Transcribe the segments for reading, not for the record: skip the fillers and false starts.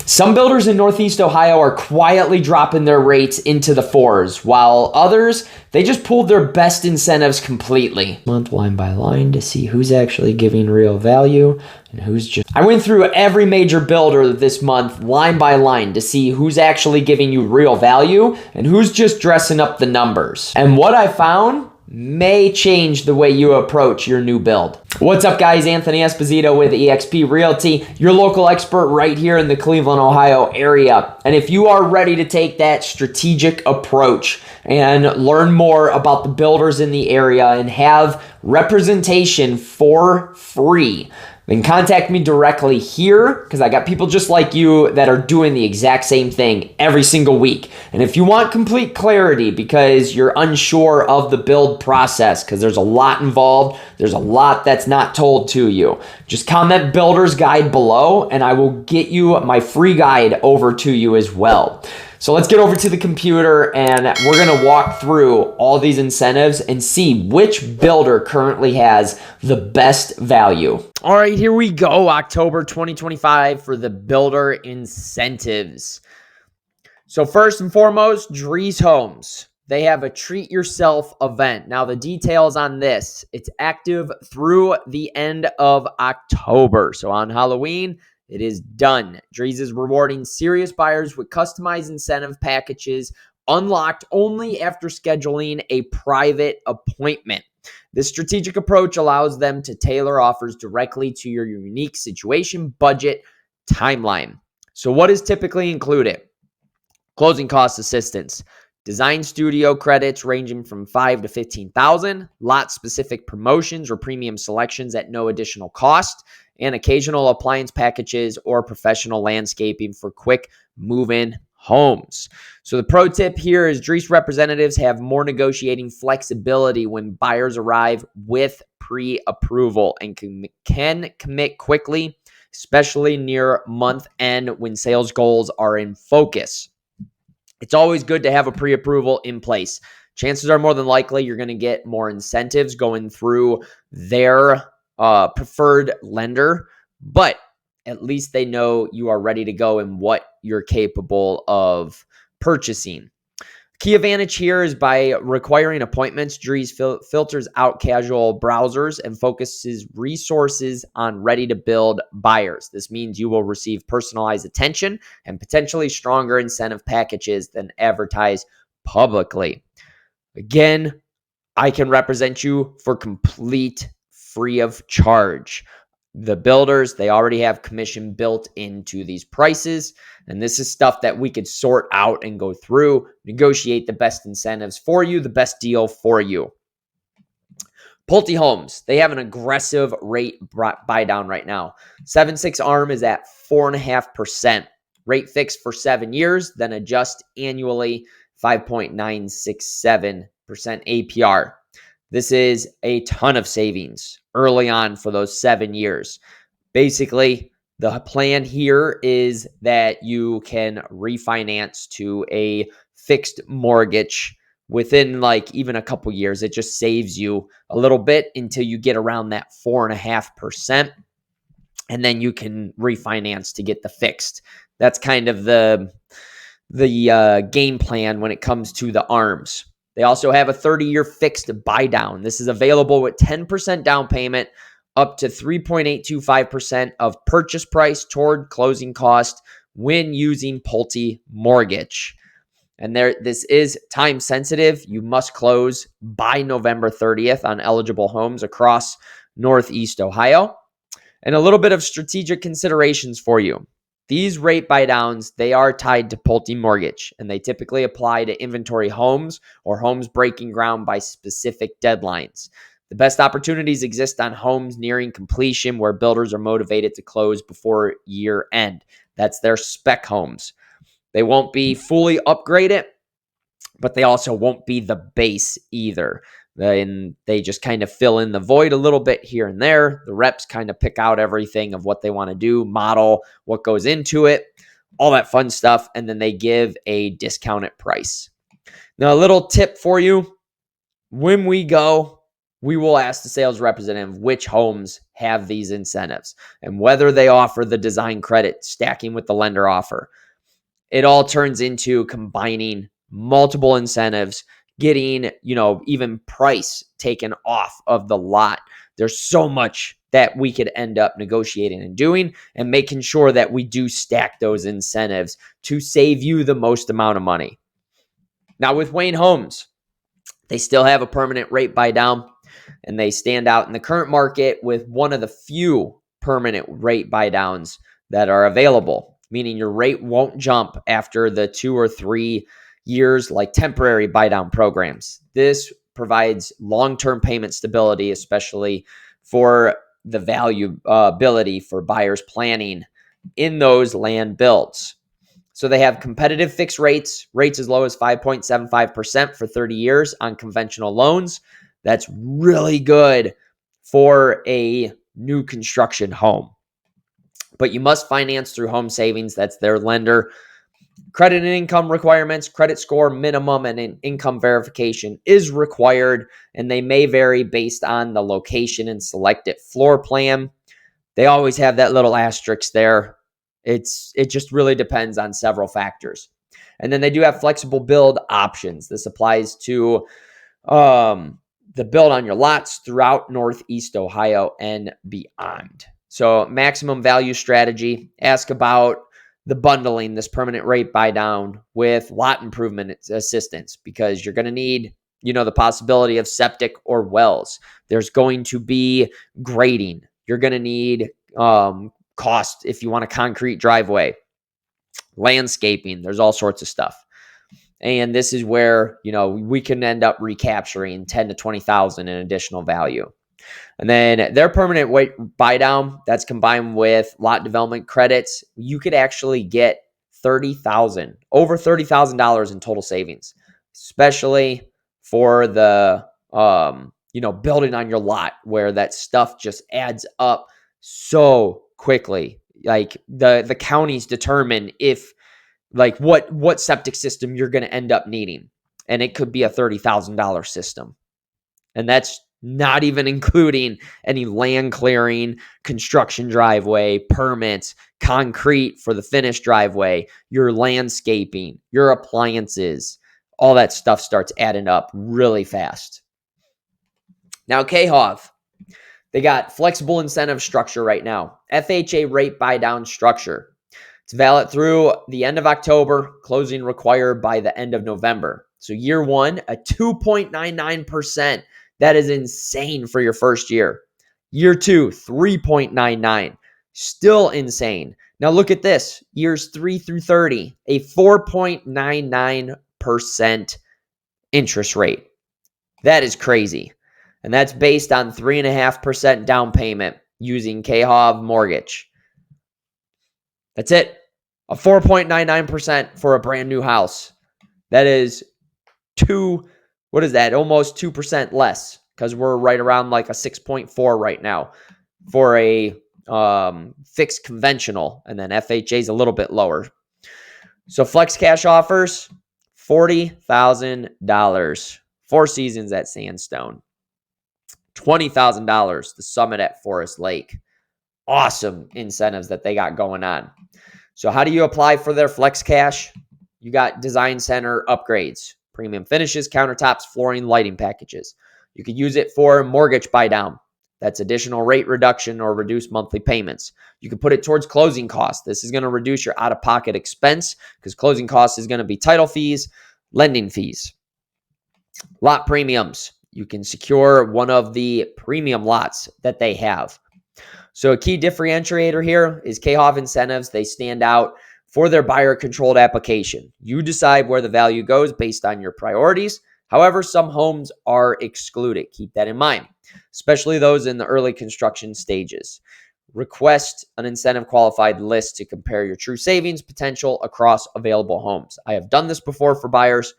Some builders in Northeast Ohio are quietly dropping their rates into the 4s, while others, they just pulled their best incentives completely. Month line by line to see who's actually giving real value and who's just... I went through every major builder this month line by line to see who's actually giving you real value and who's just dressing up the numbers. And what I found may change the way you approach your new build. What's up, guys? Anthony Esposito with eXp Realty, your local expert right here in the Cleveland, Ohio area. And if you are ready to take that strategic approach and learn more about the builders in the area and have representation for free, then contact me directly here, because I got people just like you that are doing the exact same thing every single week. And if you want complete clarity because you're unsure of the build process, because there's a lot involved, there's a lot that's not told to you, just comment Builder's Guide below and I will get you my free guide over to you as well. So let's get over to the computer and we're gonna walk through all these incentives and see which builder currently has the best value. All right, here we go, October 2025 for the builder incentives. So first and foremost, Drees Homes. They have a treat yourself event. Now the details on this, it's active through the end of October. So on Halloween, it is done. Drees is rewarding serious buyers with customized incentive packages unlocked only after scheduling a private appointment. This strategic approach allows them to tailor offers directly to your unique situation, budget, timeline. So what is typically included? Closing cost assistance, design studio credits ranging from $5,000 to $15,000, lot-specific promotions or premium selections at no additional cost, and occasional appliance packages or professional landscaping for quick move-in homes. So the pro tip here is Drees representatives have more negotiating flexibility when buyers arrive with pre-approval and can commit quickly, especially near month end when sales goals are in focus. It's always good to have a pre-approval in place. Chances are more than likely you're going to get more incentives going through their preferred lender, but at least they know you are ready to go and what you're capable of purchasing. Key advantage here is by requiring appointments, Drees filters out casual browsers and focuses resources on ready-to-build buyers. This means you will receive personalized attention and potentially stronger incentive packages than advertised publicly. Again, I can represent you for complete free of charge. The builders, they already have commission built into these prices. And this is stuff that we could sort out and go through, negotiate the best incentives for you, the best deal for you. Pulte Homes, they have an aggressive rate buy down right now. 7/6 ARM is at 4.5%. Rate fixed for 7 years, then adjust annually 5.967% APR. This is a ton of savings early on for those 7 years. Basically, the plan here is that you can refinance to a fixed mortgage within like even a couple years. It just saves you a little bit until you get around that 4.5%. And then you can refinance to get the fixed. That's kind of the game plan when it comes to the ARMs. They also have a 30-year fixed buy down. This is available with 10% down payment up to 3.825% of purchase price toward closing cost when using Pulte Mortgage. And this is time sensitive. You must close by November 30th on eligible homes across Northeast Ohio. And a little bit of strategic considerations for you. These rate buy downs, they are tied to Pulte Mortgage, and they typically apply to inventory homes or homes breaking ground by specific deadlines. The best opportunities exist on homes nearing completion where builders are motivated to close before year end. That's their spec homes. They won't be fully upgraded, but they also won't be the base either. And they just kind of fill in the void a little bit here and there. The reps kind of pick out everything of what they want to do, model what goes into it, all that fun stuff, and then they give a discounted price. Now, a little tip for you. When we go we will ask the sales representative which homes have these incentives and whether they offer the design credit stacking with the lender offer. It all turns into combining multiple incentives, getting, even price taken off of the lot. There's so much that we could end up negotiating and doing and making sure that we do stack those incentives to save you the most amount of money. Now with Wayne Homes, they still have a permanent rate buy down, and they stand out in the current market with one of the few permanent rate buy downs that are available, meaning your rate won't jump after the 2 or 3 years like temporary buy down programs. This provides long-term payment stability, especially for the value ability for buyers planning in those land builds. So they have competitive fixed rates as low as 5.75% for 30 years on conventional loans. That's really good for a new construction home. But you must finance through home savings. That's their lender. Credit and income requirements, credit score minimum, and an income verification is required, and they may vary based on the location and selected floor plan. They always have that little asterisk there. It just really depends on several factors. And then they do have flexible build options. This applies to the build on your lots throughout Northeast Ohio and beyond. So maximum value strategy, ask about the bundling, this permanent rate buy down with lot improvement assistance, because you're going to need, the possibility of septic or wells. There's going to be grading. You're going to need cost if you want a concrete driveway, landscaping. There's all sorts of stuff. And this is where, we can end up recapturing 10 to 20,000 in additional value. And then their permanent rate buy down, that's combined with lot development credits, you could actually get over $30,000 in total savings, especially for the, building on your lot, where that stuff just adds up so quickly. Like the counties determine if, like, what septic system you're going to end up needing. And it could be a $30,000 system. And that's not even including any land clearing, construction driveway, permits, concrete for the finished driveway, your landscaping, your appliances. All that stuff starts adding up really fast. Now, KHOV, they got flexible incentive structure right now. FHA rate buy down structure. It's valid through the end of October, closing required by the end of November. So year one, a 2.99%. That is insane for your first year. Year two, 3.99. Still insane. Now look at this. Years 3 through 30, a 4.99% interest rate. That is crazy. And that's based on 3.5% down payment using KHOV mortgage. That's it. A 4.99% for a brand new house. That is almost 2% less, because we're right around like a 6.4 right now for a fixed conventional, and then FHA is a little bit lower. So flex cash offers, $40,000, 4 seasons at Sandstone, $20,000 the Summit at Forest Lake. Awesome incentives that they got going on. So how do you apply for their flex cash? You got design center upgrades, premium finishes, countertops, flooring, lighting packages. You could use it for mortgage buy down. That's additional rate reduction or reduced monthly payments. You can put it towards closing costs. This is going to reduce your out-of-pocket expense, because closing costs is going to be title fees, lending fees. Lot premiums. You can secure one of the premium lots that they have. So a key differentiator here is KHOV incentives. They stand out for their buyer-controlled application. You decide where the value goes based on your priorities. However, some homes are excluded. Keep that in mind, especially those in the early construction stages. Request an incentive qualified list to compare your true savings potential across available homes. I have done this before for buyers,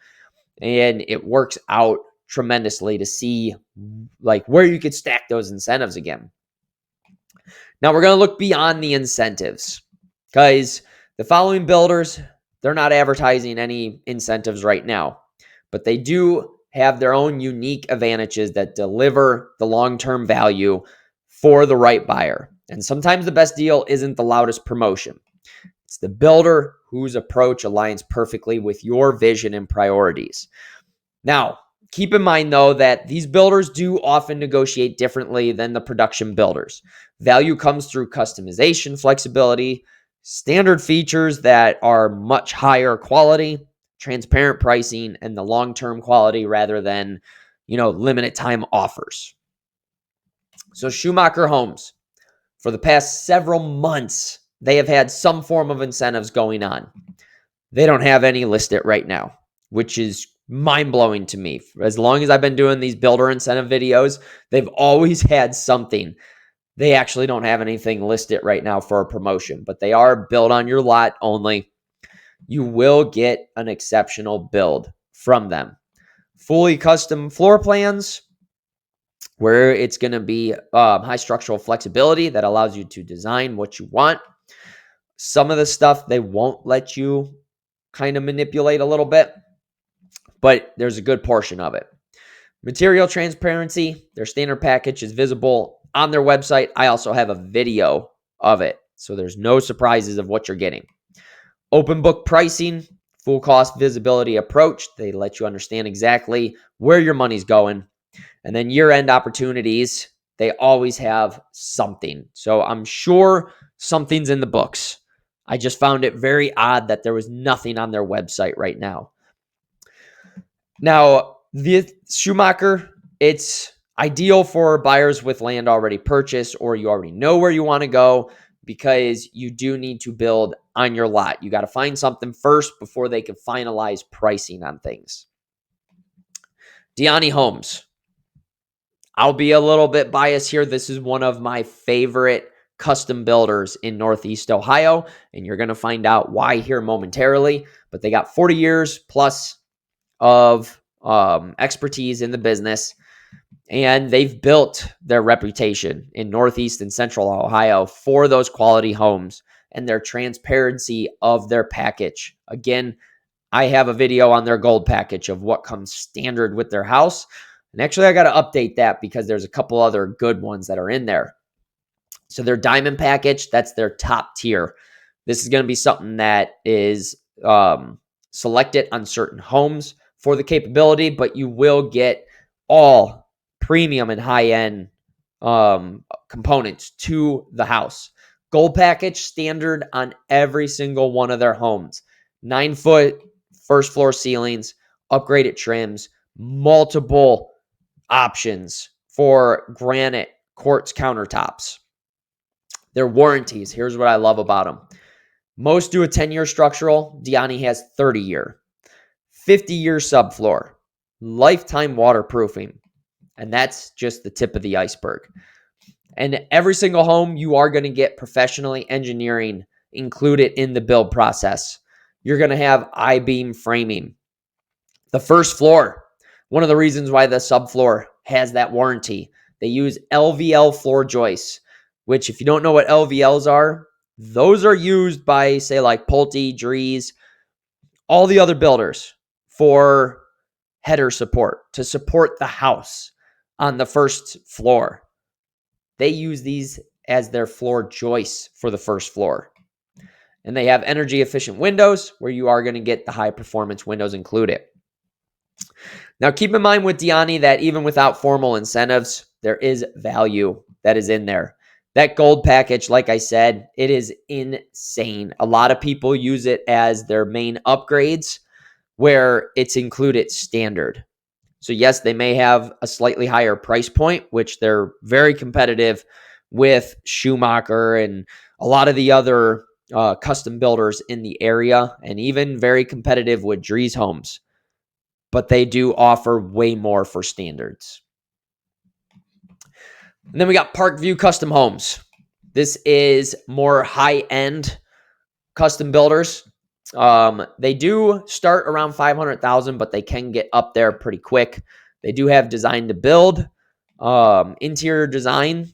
and it works out tremendously to see like where you could stack those incentives again. Now we're going to look beyond the incentives, because the following builders, they're not advertising any incentives right now, but they do have their own unique advantages that deliver the long-term value for the right buyer. And sometimes the best deal isn't the loudest promotion. It's the builder whose approach aligns perfectly with your vision and priorities. Now, keep in mind, though, that these builders do often negotiate differently than the production builders. Value comes through customization, flexibility, standard features that are much higher quality, transparent pricing, and the long-term quality rather than, limited time offers. So Schumacher Homes, for the past several months, they have had some form of incentives going on. They don't have any listed right now, which is mind-blowing to me. As long as I've been doing these builder incentive videos, they've always had something. They actually don't have anything listed right now for a promotion, but they are built on your lot only. You will get an exceptional build from them. Fully custom floor plans, where it's going to be high structural flexibility that allows you to design what you want. Some of the stuff they won't let you kind of manipulate a little bit, but there's a good portion of it. Material transparency, their standard package is visible on their website. I also have a video of it, so there's no surprises of what you're getting. Open book pricing, full cost visibility approach. They let you understand exactly where your money's going. And then year-end opportunities, they always have something. So I'm sure something's in the books. I just found it very odd that there was nothing on their website right now. Now, the Schumacher, it's ideal for buyers with land already purchased or you already know where you want to go because you do need to build on your lot. You got to find something first before they can finalize pricing on things. Diyanni Homes. I'll be a little bit biased here. This is one of my favorite custom builders in Northeast Ohio, and you're going to find out why here momentarily. But they got 40 years plus of expertise in the business, and they've built their reputation in Northeast and Central Ohio for those quality homes and their transparency of their package. Again, I have a video on their gold package of what comes standard with their house. And actually, I got to update that because there's a couple other good ones that are in there. So their diamond package, that's their top tier. This is going to be something that is selected on certain homes for the capability, but you will get all premium and high-end components to the house. Gold package standard on every single one of their homes. 9-foot first floor ceilings, upgraded trims, multiple options for granite quartz countertops. Their warranties, here's what I love about them. Most do a 10-year structural. Diyanni has 30-year. 50-year subfloor. Lifetime waterproofing. And that's just the tip of the iceberg. And every single home, you are going to get professionally engineering included in the build process. You're going to have I-beam framing. The first floor, one of the reasons why the subfloor has that warranty, they use LVL floor joists, which if you don't know what LVLs are, those are used by, say, like Pulte, Drees, all the other builders for header support, to support the house on the first floor. They use these as their floor joists for the first floor. And they have energy efficient windows where you are going to get the high performance windows included. Now, keep in mind with Diyanni that even without formal incentives, there is value that is in there. That gold package, like I said, it is insane. A lot of people use it as their main upgrades where it's included standard. So yes, they may have a slightly higher price point, which they're very competitive with Schumacher and a lot of the other custom builders in the area, and even very competitive with Drees Homes. But they do offer way more for standards. And then we got Parkview Custom Homes. This is more high-end custom builders. They do start around 500,000, but they can get up there pretty quick. They do have design to build, interior design.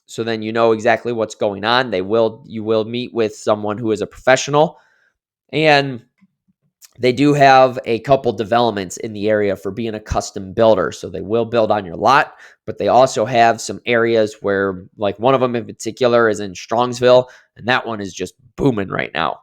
So then you know exactly what's going on. You will meet with someone who is a professional, and They do have a couple developments in the area for being a custom builder. So they will build on your lot, but they also have some areas where, like one of them in particular is in Strongsville, and that one is just booming right now.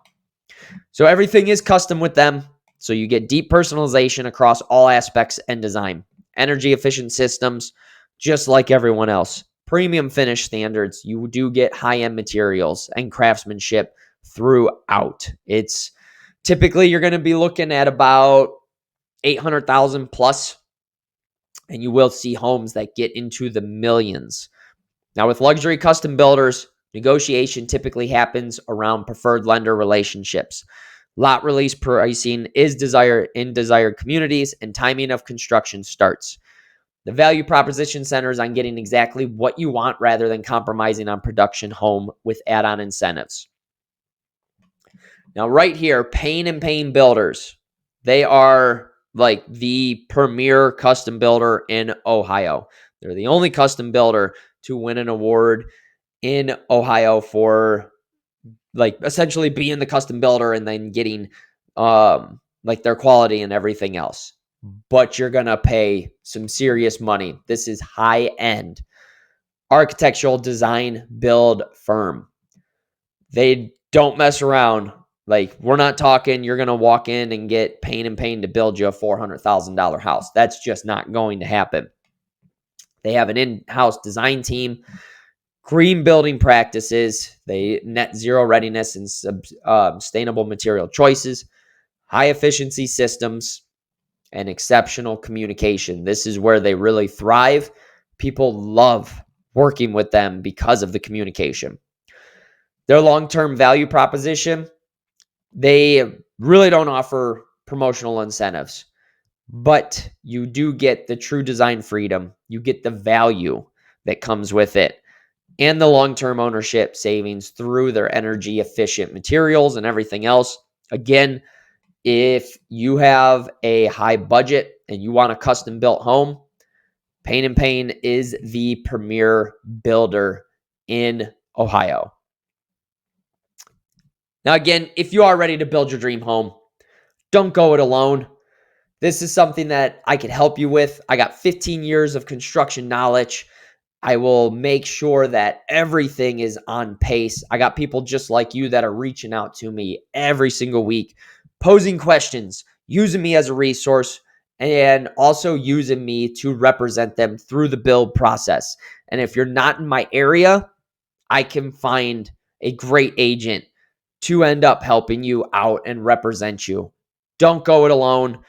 So everything is custom with them. So you get deep personalization across all aspects and design. Energy efficient systems, just like everyone else. Premium finish standards. You do get high-end materials and craftsmanship throughout. It's typically you're going to be looking at about 800,000 plus, and you will see homes that get into the millions. Now, with luxury custom builders, negotiation typically happens around preferred lender relationships. Lot release pricing is desired in desired communities, and timing of construction starts. The value proposition centers on getting exactly what you want rather than compromising on production home with add-on incentives. Now, right here, Payne and Payne Builders. They are like the premier custom builder in Ohio. They're the only custom builder to win an award in Ohio for like essentially being the custom builder and then getting like their quality and everything else. But you're going to pay some serious money. This is high-end architectural design build firm. They don't mess around. Like, we're not talking you're going to walk in and get Payne and Payne to build you a $400,000 house. That's just not going to happen. They have an in-house design team, green building practices, they net zero readiness and sustainable material choices, high efficiency systems, and exceptional communication. This is where they really thrive. People love working with them because of the communication. Their long-term value proposition, they really don't offer promotional incentives, but you do get the true design freedom. You get the value that comes with it and the long-term ownership savings through their energy efficient materials and everything else. Again, if you have a high budget and you want a custom built home, Payne and Payne is the premier builder in Ohio. Now, again, if you are ready to build your dream home, don't go it alone. This is something that I can help you with. I got 15 years of construction knowledge. I will make sure that everything is on pace. I got people just like you that are reaching out to me every single week, posing questions, using me as a resource, and also using me to represent them through the build process. And if you're not in my area, I can find a great agent to end up helping you out and represent you. Don't go it alone,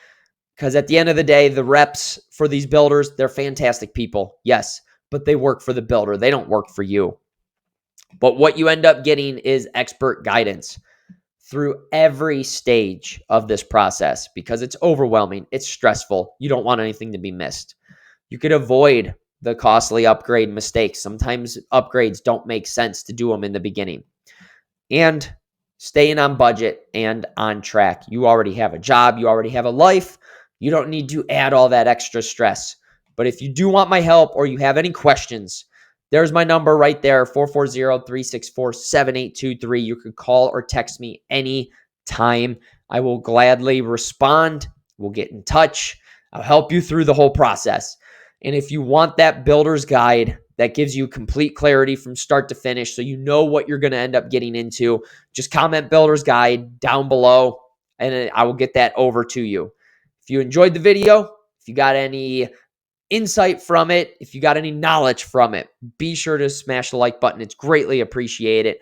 because at the end of the day, the reps for these builders, they're fantastic people. Yes, but they work for the builder. They don't work for you. But what you end up getting is expert guidance through every stage of this process, because it's overwhelming. It's stressful. You don't want anything to be missed. You could avoid the costly upgrade mistakes. Sometimes upgrades don't make sense to do them in the beginning. And staying on budget and on track. You already have a job. You already have a life. You don't need to add all that extra stress. But if you do want my help or you have any questions, there's my number right there, 440-364-7823. You could call or text me anytime. I will gladly respond. We'll get in touch. I'll help you through the whole process. And if you want that builder's guide that gives you complete clarity from start to finish so you know what you're going to end up getting into, just comment builder's guide down below and I will get that over to you. If you enjoyed the video, if you got any insight from it, if you got any knowledge from it, be sure to smash the like button. It's greatly appreciated.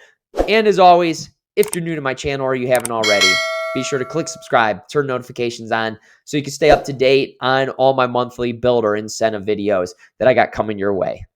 And as always, if you're new to my channel or you haven't already, be sure to click subscribe, turn notifications on so you can stay up to date on all my monthly builder incentive videos that I got coming your way.